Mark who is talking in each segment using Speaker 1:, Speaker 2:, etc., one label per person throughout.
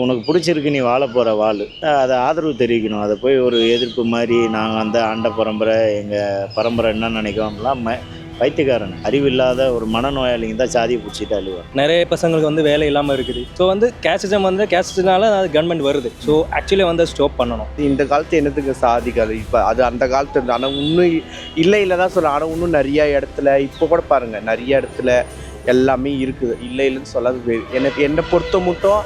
Speaker 1: உனக்கு பிடிச்சிருக்கு, நீ வாழ போகிற வாழ், அதை ஆதரவு தெரிவிக்கணும். அதை போய் ஒரு எதிர்ப்பு மாதிரி நாங்கள் அந்த ஆண்ட பரம்பரை எங்கள் பரம்பரை என்ன நினைக்கிறோம்லாம் பைத்தியக்காரன் அறிவில்லாத ஒரு மனநோயாளிங்க தான் சாதியை பிடிச்சிட்டு அழுவார்.
Speaker 2: நிறைய பசங்களுக்கு வந்து வேலை இல்லாமல் இருக்குது. ஸோ வந்து கேஸ்டிசம் வந்து கேஸ்டினால அது கவர்மெண்ட் வருது. ஸோ ஆக்சுவலி வந்து ஸ்டாப் பண்ணணும்.
Speaker 3: இந்த காலத்து என்னத்துக்கு சாதிக்காது, இப்போ அது அந்த காலத்து ஆனால் இன்னும் இல்லை தான் சொல்கிறேன். ஆனால் இன்னும் நிறையா இடத்துல இப்போ கூட பாருங்கள், நிறைய இடத்துல எல்லாமே இருக்குது. இல்லைன்னு சொல்லாது. எனக்கு என்னை பொறுத்த மட்டும்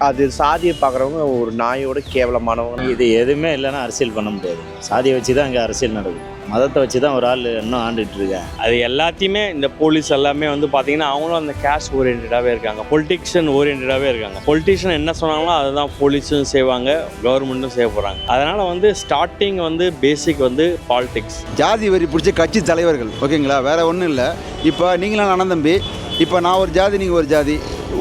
Speaker 3: அது சாதியை பார்க்குறவங்க ஒரு நாயோட கேவலமானவங்க.
Speaker 1: இது எதுவுமே இல்லைன்னா அரசியல் பண்ண முடியாது. சாதியை வச்சு தான் இங்கே அரசியல் நடக்குது. மதத்தை வச்சு தான் ஒரு ஆள் இன்னும் ஆண்டுட்டு இருக்கேன்.
Speaker 4: அது எல்லாத்தையுமே இந்த போலீஸ் எல்லாமே வந்து பார்த்தீங்கன்னா அவங்களும் அந்த கேஸ்ட் ஓரியன்டாகவே இருக்காங்க, பொலிட்டிக்ஷன் ஓரியன்டாகவே இருக்காங்க. பொலிட்டிஷியன் என்ன சொன்னாங்களோ அதை தான் போலீஸும் செய்வாங்க, கவர்மெண்ட்டும் செய்ய போகிறாங்க. அதனால் வந்து ஸ்டார்டிங் வந்து பேசிக் வந்து பாலிடிக்ஸ்.
Speaker 5: ஜாதி வரி பிடிச்ச கட்சி தலைவர்கள், ஓகேங்களா, வேறு ஒன்றும் இல்லை. இப்போ நீங்களாம் அண்ணன் தம்பி, இப்போ நான் ஒரு ஜாதி, நீங்கள் ஒரு ஜாதி,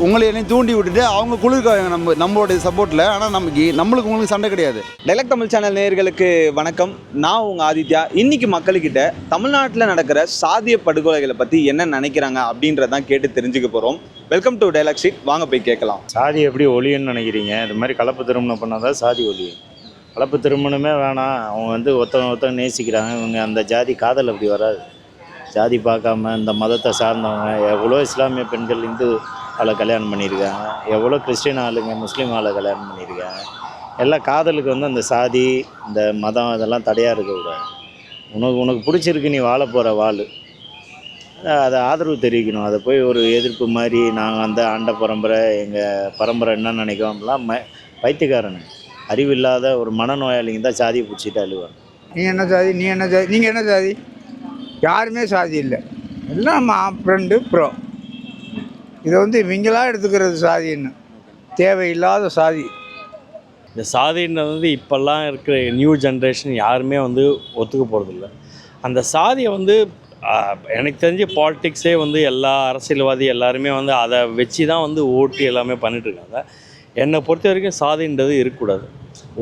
Speaker 5: உங்களை என்னையும் தூண்டி விட்டுட்டு அவங்க குளிர்காங்க நம்மளுடைய சப்போர்ட்டில். ஆனால் நம்மளுக்கு உங்களுக்கு சண்டை கிடையாது.
Speaker 6: டைலாக் தமிழ் சேனல் நேயர்களுக்கு வணக்கம். நான் உங்கள் ஆதித்யா. இன்றைக்கி மக்கள்கிட்ட தமிழ்நாட்டில் நடக்கிற சாதிய படுகொலைகளை பற்றி என்ன நினைக்கிறாங்க அப்படின்றதான் கேட்டு தெரிஞ்சுக்க போகிறோம். Welcome to dialogue sheet. வாங்க போய் கேட்கலாம்.
Speaker 1: சாதி எப்படி ஒழியுன்னு நினைக்கிறீங்க? இது மாதிரி கலப்பு திருமணம் பண்ணால் தான் சாதி ஒழியும். கலப்பு திருமணமே வேணாம். அவங்க வந்து ஒருத்தவங்க நேசிக்கிறாங்க. இவங்க அந்த ஜாதி காதல் அப்படி வராது. ஜாதி பார்க்காம இந்த மதத்தை சார்ந்தவங்க எவ்வளோ இஸ்லாமிய பெண்கள் இந்து ஆளை கல்யாணம் பண்ணியிருக்காங்க, எவ்வளோ கிறிஸ்டின் ஆளுங்க முஸ்லீம் ஆளை கல்யாணம் பண்ணியிருக்காங்க. எல்லாம் காதலுக்கு வந்து அந்த சாதி இந்த மதம் இதெல்லாம் தடையாக இருக்கக்கூடாது. உனக்கு பிடிச்சிருக்கு, நீ வாழ போகிற வாழ், அதை ஆதரவு தெரிவிக்கணும். அதை போய் ஒரு எதிர்ப்பு மாதிரி நாங்கள் அந்த ஆண்ட பரம்பரை எங்கள் பரம்பரை என்ன நினைக்கிறோம்லாம் பைத்தியக்காரன் அறிவில்லாத ஒரு மனநோயாளிங்க தான் சாதியை பிடிச்சிட்டு அழுவாங்க.
Speaker 7: நீ என்ன ஜாதி, நீ என்ன ஜாதி, நீங்கள் என்ன ஜாதி? யாருமே சாதி இல்லை, எல்லாம் ஃப்ரெண்டு ப்ரோ. இதை வந்து இவங்களா எடுத்துக்கிறது சாதின்னு, தேவையில்லாத சாதி.
Speaker 4: இந்த சாதின்றது வந்து இப்போல்லாம் இருக்கிற நியூ ஜென்ரேஷன் யாருமே வந்து ஒத்துக்க போகிறதில்ல. அந்த சாதியை வந்து எனக்கு தெரிஞ்ச பாலிட்டிக்ஸே வந்து எல்லா அரசியல்வாதி எல்லாருமே வந்து அதை வச்சு தான் வந்து ஓட்டு எல்லாமே பண்ணிகிட்ருக்காங்க. என்னை பொறுத்த வரைக்கும் சாதின்றது இருக்கக்கூடாது.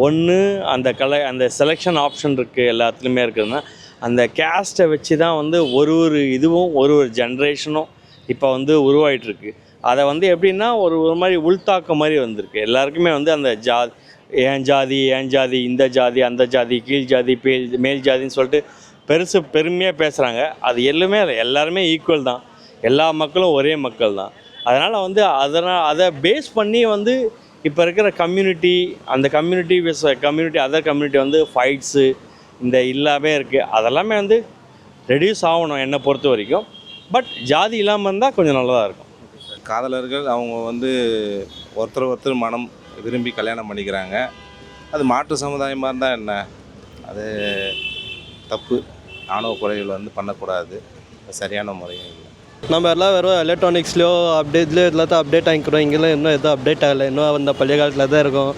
Speaker 4: ஒன்று அந்த செலெக்ஷன் ஆப்ஷன் இருக்குது எல்லாத்துலேயுமே இருக்குதுன்னா அந்த கேஸ்ட்டை வச்சு தான் வந்து ஒரு இதுவும் ஒரு ஜென்ரேஷனும் இப்போ வந்து உருவாயிட்ருக்கு. அதை வந்து எப்படின்னா ஒரு மாதிரி உள்தாக்கம் மாதிரி வந்திருக்கு. எல்லாருக்குமே வந்து அந்த ஏன் ஜாதி இந்த ஜாதி அந்த ஜாதி கீழ் ஜாதி மேல் ஜாதின்னு சொல்லிட்டு பெருமையாக பேசுகிறாங்க. அது எல்லாருமே ஈக்குவல் தான், எல்லா மக்களும் ஒரே மக்கள் தான். அதனால் வந்து அதை பேஸ் பண்ணி வந்து இப்போ இருக்கிற கம்யூனிட்டி அதர் கம்யூனிட்டி வந்து ஃபைட்ஸு இந்த இல்லாமே இருக்குது. அதெல்லாமே வந்து ரெடியூஸ் ஆகணும் என்னை பொறுத்த வரைக்கும். பட் ஜாதி இல்லாமல் இருந்தால் கொஞ்சம் நல்லதாக இருக்கும்.
Speaker 8: காதலர்கள் அவங்க வந்து ஒருத்தர் மனம் விரும்பி கல்யாணம் பண்ணிக்கிறாங்க. அது மாற்று சமுதாயமாக இருந்தால் என்ன, அது தப்பு. ஆணவ கொலைகள் வந்து பண்ணக்கூடாது, சரியான முறையும் இல்லை.
Speaker 2: நம்ம எல்லாம் வெறும் எலக்ட்ரானிக்ஸ்லையோ அப்டேட்லேயோ எல்லாத்தையும் அப்டேட் ஆகிக்கிறோம். இங்கெல்லாம் இன்னும் எதுவும் அப்டேட் ஆகலை, இன்னும் அந்த பழைய காலத்தில் தான் இருக்கும்.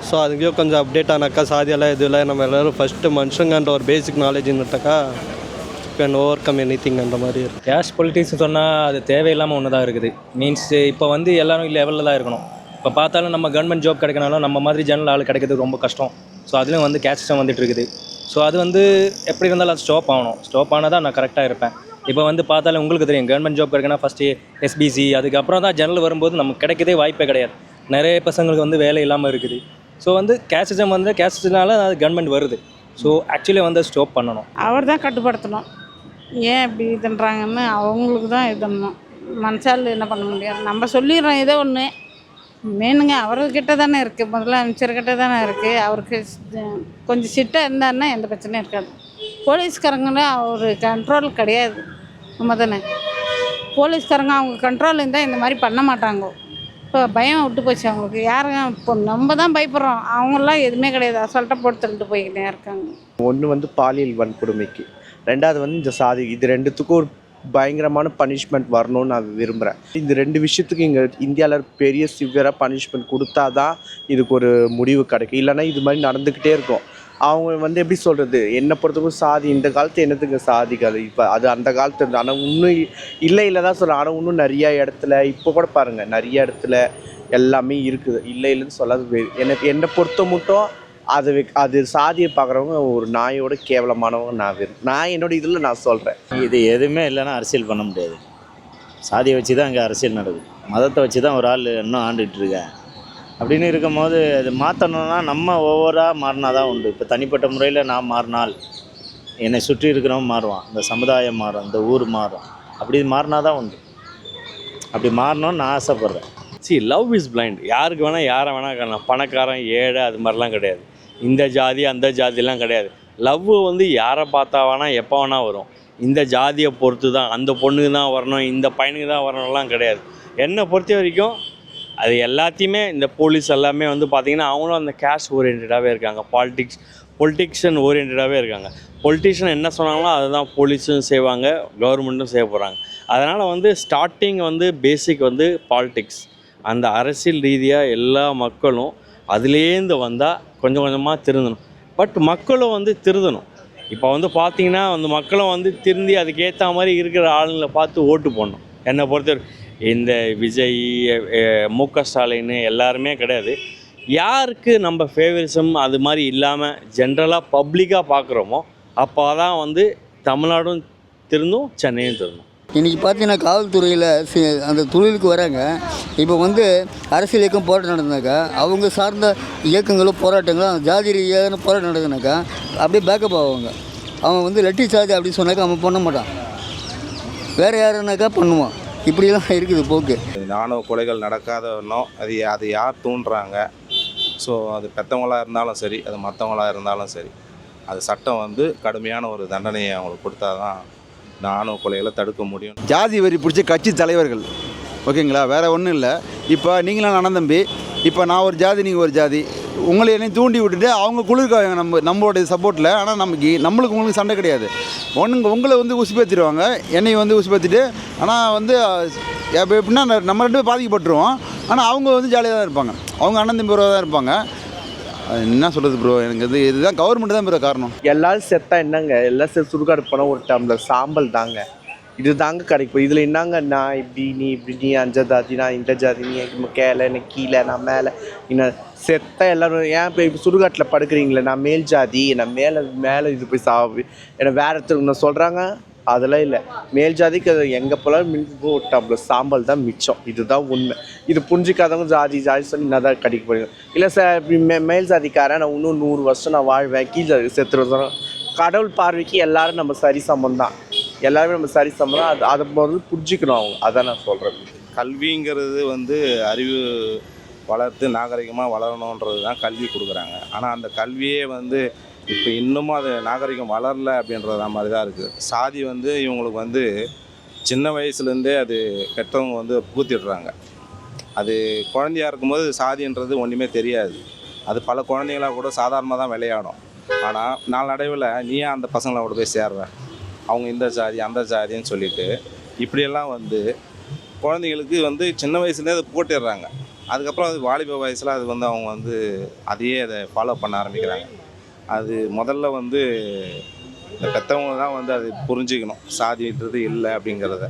Speaker 2: ஸோ அதுக்கே கொஞ்சம் அப்டேட் ஆனாக்கா சாதியெல்லாம் எதுவும் இல்லை. நம்ம எல்லோரும் ஃபஸ்ட்டு மனுஷங்கன்ற ஒரு பேசிக் நாலேஜ் இருந்துட்டாக்கா கேன் ஓவர் கம் எனி திங்ன்ற மாதிரி இருக்குது. கேஸ்ட் பொலிட்டிக்ஸ் சொன்னால் அது தேவையில்லாமல் ஒன்று தான் இருக்குது. மீன்ஸ் இப்போ வந்து எல்லோரும் லெவலில் தான் இருக்கணும். இப்போ பார்த்தாலும் நம்ம கவர்மெண்ட் ஜாப் கிடைக்கனாலும் நம்ம மாதிரி ஜெனரல் ஆள் கிடைக்கிறது ரொம்ப கஷ்டம். ஸோ அதுலேயும் வந்து கேஸ்டிசம் வந்துட்டு இருக்குது. ஸோ அது வந்து எப்படி இருந்தாலும் அது ஸ்டாப் ஆகணும். ஸ்டாப் ஆனால் தான் நான் கரெக்டாக இருப்பேன். இப்போ வந்து பார்த்தாலும் உங்களுக்கு தெரியும், கவர்மெண்ட் ஜாப் கிடைக்கனா ஃபஸ்ட்டு எஸ்பிசி, அதுக்கப்புறம் தான் ஜெனரல் வரும்போது நமக்கு கிடைக்கதே வாய்ப்பே கிடையாது. நிறைய பசங்களுக்கு வந்து வேலை இல்லாமல் இருக்குது. ஸோ வந்து கேஸ்டிசம் வந்து கேஸ்டினால அது கவர்மெண்ட் வருது. ஸோ ஆக்சுவலி வந்து ஸ்டாப் பண்ணணும்.
Speaker 9: அவர் தான் கட்டுப்படுத்தணும். ஏன் இப்படி இதுன்றாங்கன்னு அவங்களுக்கு தான் இது பண்ணணும். மனசால் என்ன பண்ண முடியாது. நம்ம சொல்லிடுறோம் ஏதோ ஒன்று வேணுங்க, அவர்கிட்ட தானே இருக்குது, முதல்ல அமைச்சர்கிட்ட தானே இருக்குது. அவருக்கு கொஞ்சம் சிட்டாக இருந்தாருன்னா எந்த பிரச்சனையும் இருக்காது. போலீஸ்காரங்கன்னா ஒரு கண்ட்ரோல் கிடையாது. நம்ம தானே போலீஸ்காரங்க, அவங்க கண்ட்ரோல் இருந்தால் இந்த மாதிரி பண்ண மாட்டாங்க. இப்போ பயம் விட்டு போச்சு அவங்களுக்கு. யாருங்க இப்போ நம்ம தான் பயப்படுறோம், அவங்களாம் எதுவுமே கிடையாது, அசால்ட்டாக போட்டு தள்ளிட்டு போய்கிட்டே இருக்காங்க.
Speaker 3: ஒன்று வந்து பாலியல் வன்கொடுமைக்கு, ரெண்டாவது வந்து இந்த சாதி, இது ரெண்டுத்துக்கும் ஒரு பயங்கரமான பனிஷ்மெண்ட் வரணும்னு நான் விரும்புகிறேன். இந்த ரெண்டு விஷயத்துக்கு இங்கே இந்தியாவில் பெரிய சிவியராக பனிஷ்மெண்ட் கொடுத்தா தான் இதுக்கு ஒரு முடிவு கிடைக்கும். இல்லைன்னா இது மாதிரி நடந்துக்கிட்டே இருக்கும். அவங்க வந்து எப்படி சொல்கிறது, என்னை பொறுத்தவரைக்கும் சாதி இந்த காலத்து என்னத்துக்கு சாதிக்காது, இப்போ அது அந்த காலத்து. ஆனால் இன்னும் இல்லை தான் சொல்கிறேன். ஆனால் இன்னும் நிறையா இடத்துல இப்போ கூட பாருங்கள், நிறைய இடத்துல எல்லாமே இருக்குது. இல்லைன்னு சொல்லாது. என்னை பொறுத்த மட்டும் அது சாதியை பார்க்குறவங்க ஒரு நாயோட கேவலமானவங்க நான் என்னோட இதில் நான் சொல்கிறேன்.
Speaker 1: இது எதுவுமே இல்லைன்னா அரசியல் பண்ண முடியாது. சாதியை வச்சு தான் இங்கே அரசியல் நடக்குது. மதத்தை வச்சு தான் ஒரு ஆள் இன்னும் ஆண்டுகிட்டு இருக்கேன். அப்படின்னு இருக்கும்போது அது மாற்றணுன்னா நம்ம ஒவ்வொருவராக மாறினா தான் உண்டு. இப்போ தனிப்பட்ட முறையில் நான் மாறினால் என்னை சுற்றி இருக்கிறவன் மாறுவான், இந்த சமுதாயம் மாறும், இந்த ஊர் மாறும். அப்படி மாறினா தான் உண்டு. அப்படி மாறணும்னு நான் ஆசைப்பட்றேன்.
Speaker 4: Love is blind. யாருக்கு வேணால் யாரை வேணால் காணலாம். பணக்காரன் ஏழை அது மாதிரிலாம் கிடையாது. இந்த ஜாதி அந்த ஜாதிலாம் கிடையாது. லவ் வந்து யாரை பார்த்தா வேணால் எப்போ வேணால் வரும். இந்த ஜாதியை பொறுத்து தான் அந்த பொண்ணுக்கு தான் வரணும், இந்த பையனுக்கு தான் வரணும்லாம் கிடையாது. என்னை பொறுத்த வரைக்கும் அது எல்லாத்தையுமே இந்த போலீஸ் எல்லாமே வந்து பார்த்திங்கன்னா அவங்களும் அந்த கேஷ் ஓரியன்டாகவே இருக்காங்க. பொலிட்டிக்ஷன் ஓரியன்டாகவே இருக்காங்க. பொலிட்டிஷியன் என்ன சொன்னாங்களோ அதை தான் போலீஸும் செய்வாங்க, கவர்மெண்ட்டும் செய்ய போகிறாங்க. அதனால் வந்து ஸ்டார்டிங் வந்து பேசிக் வந்து பாலிட்டிக்ஸ். அந்த அரசியல் ரீதியாக எல்லா மக்களும் அதுலேருந்து வந்தால் கொஞ்சம் கொஞ்சமாக திருந்தணும். பட் மக்களும் வந்து திருந்தணும். இப்போ வந்து பார்த்திங்கன்னா அந்த மக்களும் வந்து திருந்தி அதுக்கேற்ற மாதிரி இருக்கிற ஆளுங்களை பார்த்து ஓட்டு போடணும். என்னை பொறுத்தவரை இந்த விஜய், மு.க. ஸ்டாலின் எல்லாருமே கிடையாது. யாருக்கு நம்ம ஃபேவரிசம் அது மாதிரி இல்லாமல் ஜென்ரலாக பப்ளிக்காக பார்க்குறோமோ அப்போ தான் வந்து தமிழ்நாடும் திருந்தும், சென்னையும் திருந்தும்.
Speaker 10: இன்றைக்கி பார்த்தீங்கன்னா காவல்துறையில் அந்த தொழிலுக்கு வராங்க. இப்போ வந்து அரசியல் இயக்கம் போராட்டம் நடந்தாக்கா அவங்க சார்ந்த இயக்கங்களும் போராட்டங்களும் அந்த ஜாதி ரீதியான போராட்டம் நடக்குதுனாக்கா அப்படியே பேக்கப் ஆவாங்க. அவன் வந்து லட்டி சாதி அப்படி சொன்னாக்கா அவன் பண்ண மாட்டான், வேறு யாருன்னாக்கா பண்ணுவான். இப்படிலாம் இருக்குது போக்கு.
Speaker 8: ஆணவ கொலைகள் நடக்காத வரணும். அது யார் தூண்டுறாங்க? ஸோ அது பெற்றவங்களாக இருந்தாலும் சரி, அது மற்றவங்களாக இருந்தாலும் சரி, அது சட்டம் வந்து கடுமையான ஒரு தண்டனையை அவங்களுக்கு கொடுத்தா தான் இந்த ஆணவ கொலைகளை தடுக்க முடியும்.
Speaker 5: ஜாதி வரி பிடிச்ச கட்சி தலைவர்கள், ஓகேங்களா, வேறு ஒன்றும் இல்லை. இப்போ நீங்களாம் அண்ணன் தம்பி, இப்போ நான் ஒரு ஜாதி நீங்கள் ஒரு ஜாதி, உங்களை என்னையும் தூண்டி விட்டுட்டு அவங்க குளிர்காங்க நம்மளுடைய சப்போர்ட்டில். ஆனால் நம்மளுக்கு உங்களுக்கு சண்டை கிடையாது. உங்களை வந்து உசுப்பேற்றிடுவாங்க, என்னை வந்து உசுப்பேற்றிட்டு. ஆனால் வந்து இப்போ எப்படின்னா நம்ம ரெண்டு பேரும் பாதிக்கப்பட்டுருவோம். ஆனால் அவங்க வந்து ஜாலியாக தான் இருப்பாங்க, அவங்க அண்ணன் தம்பி தான் இருப்பாங்க. என்ன சொல்கிறது ப்ரோ, எனக்கு இதுதான் கவர்மெண்ட் தான் ப்ரோ காரணம்.
Speaker 3: எல்லாரும் செத்தா என்னங்க, எல்லாம் சுடுகாடு போனால் ஒரு டம்ளர் சாம்பல் தாங்க, இது தாங்க கிடைக்கும். இதில் என்னங்க நான் இப்படி நீ அந்த ஜாதி, நான் இந்த ஜாதி, நீ கேளை எனக்கு கீழே நான் மேலே, இன்னும் செத்தா எல்லோரும் ஏன் இப்போ சுடுகாட்டில் படுக்கிறீங்களே நான் மேல் ஜாதி, நான் மேலே இது போய் என்னை வேறு இடத்துல சொல்கிறாங்க. அதெல்லாம் இல்லை, மேல் ஜாதிக்கு அது எங்கே போலாம் மின்னுக்கு ஒரு டம்ளர் சாம்பல் தான் மிச்சம். இதுதான் உண்மை. இது புரிஞ்சிக்காதவங்க ஜாதி சொல்லி என்ன தான் கடிக்க போடுங்க. இல்லை சார் இப்படி மேல் ஜாதிக்காரன் நான் இன்னும் 100 வருஷம் நான் வாழ்வேன், கீழ் ஜாதி செத்துருவோம். கடவுள் பார்வைக்கு எல்லாரும் நம்ம சரி சமம் தான், எல்லாருமே நம்ம சரி சமம் தான். அதை முதல்ல புரிஞ்சிக்கணும் அவங்க. அதான் நான் சொல்கிறேன்.
Speaker 8: கல்விங்கிறது வந்து அறிவு வளர்த்து நாகரிகமாக வளரணுன்றது தான் கல்வி கொடுக்குறாங்க. ஆனால் அந்த கல்வியே வந்து இப்போ இன்னமும் அது நாகரிகம் வளரல அப்படின்றத மாதிரி தான் இருக்குது. சாதி வந்து இவங்களுக்கு வந்து சின்ன வயசுலேருந்தே அது பெற்றவங்க வந்து புகுத்திடுறாங்க. அது குழந்தையாக இருக்கும்போது சாதின்றது ஒன்றுமே தெரியாது. அது பல குழந்தைங்களாக கூட சாதாரணமாக தான் விளையாடும். ஆனால் நாளடைவில் நீ ஏன் அந்த பசங்களோட போய் சேர்வேன், அவங்க இந்த ஜாதி அந்த ஜாதின்னு சொல்லிட்டு இப்படியெல்லாம் வந்து குழந்தைங்களுக்கு வந்து சின்ன வயசுலேயே அதை போட்டுடுறாங்க. அதுக்கப்புறம் அது வாலிப வயசில் அது வந்து அவங்க வந்து அதையே அதை ஃபாலோ பண்ண ஆரம்பிக்கிறாங்க. அது முதல்ல வந்து இந்த பெற்றவங்க தான் வந்து அது புரிஞ்சுக்கணும், சாதின்றது இல்லை அப்படிங்கிறத.